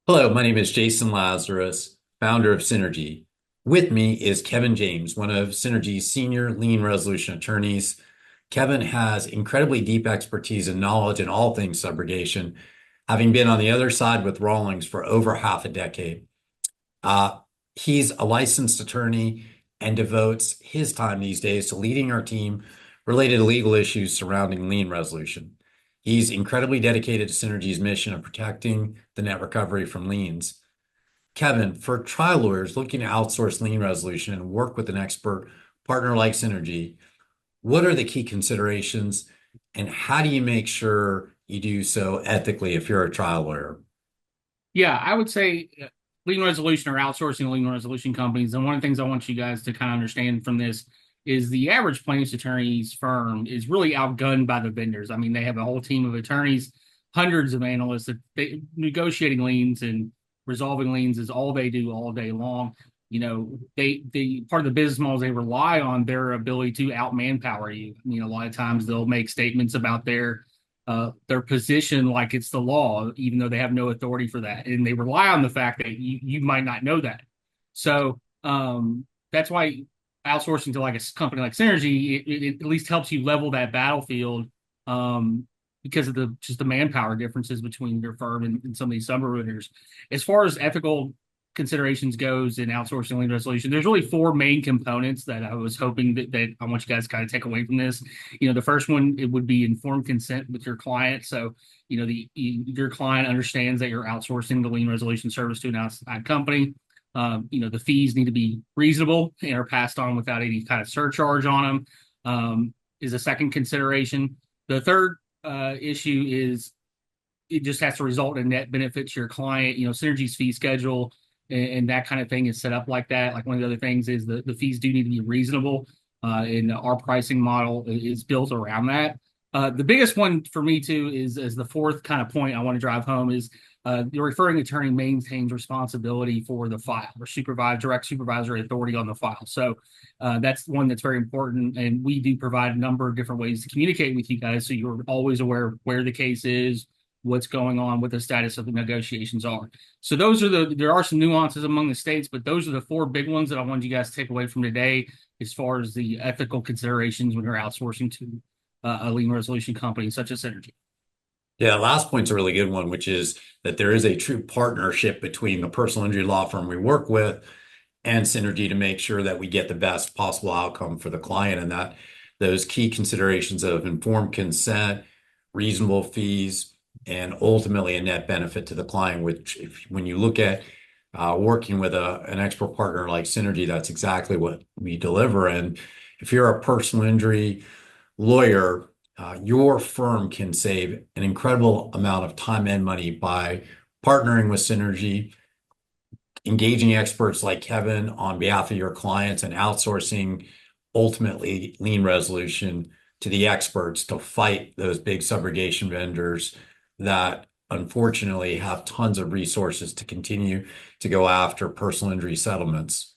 Hello, my name is Jason Lazarus, founder of Synergy. With me is Kevin James, one of Synergy's senior lien resolution attorneys. Kevin has incredibly deep expertise and knowledge in all things subrogation, having been on the other side with Rawlings for over half a decade. Uh, he's a licensed attorney and devotes his time these days to leading our team related to legal issues surrounding lien resolution. He's incredibly dedicated to Synergy's mission of protecting the net recovery from liens. Kevin, for trial lawyers looking to outsource lien resolution and work with an expert partner like Synergy, what are the key considerations and how do you make sure you do so ethically if you're a trial lawyer? Yeah, I would say lien resolution or outsourcing lien resolution companies. And one of the things I want you guys to kind of understand from this is the average plaintiff's attorney's firm is really outgunned by the vendors. I mean, they have a whole team of attorneys, hundreds of analysts that negotiating liens and resolving liens is all they do all day long. They part of the business models they rely on their ability to out manpower you. I mean, a lot of times they'll make statements about their position like it's the law, even though they have no authority for that. And they rely on the fact that you might not know that. So that's why outsourcing to like a company like Synergy, it at least helps you level that battlefield because of the just the manpower differences between your firm and some of these sub-vendors. As far as ethical considerations goes in outsourcing lien resolution, there's really four main components that I was hoping that I want you guys to kind of take away from this. The first one, it would be informed consent with your client. So, your client understands that you're outsourcing the lien resolution service to an outside company. The fees need to be reasonable and are passed on without any kind of surcharge on them. Is a second consideration. The third issue is it just has to result in net benefit to your client. Synergy's fee schedule and that kind of thing is set up like that. Like one of the other things is the fees do need to be reasonable, and our pricing model is built around that. The biggest one for me too is as the fourth kind of point I want to drive home is the referring attorney maintains responsibility for the file or direct supervisory authority on the file. So that's one that's very important, and we do provide a number of different ways to communicate with you guys, so you're always aware of where the case is, what's going on, what the status of the negotiations are. So there are some nuances among the states, but those are the four big ones that I wanted you guys to take away from today as far as the ethical considerations when you're outsourcing to a lien resolution company such as Synergy. Yeah, last point's a really good one, which is that there is a true partnership between the personal injury law firm we work with and Synergy to make sure that we get the best possible outcome for the client, and that those key considerations of informed consent, reasonable fees, and ultimately a net benefit to the client, which when you look at working with an expert partner like Synergy, that's exactly what we deliver. And if you're a personal injury lawyer, your firm can save an incredible amount of time and money by partnering with Synergy, engaging experts like Kevin on behalf of your clients, and outsourcing ultimately lien resolution to the experts to fight those big subrogation vendors that unfortunately have tons of resources to continue to go after personal injury settlements.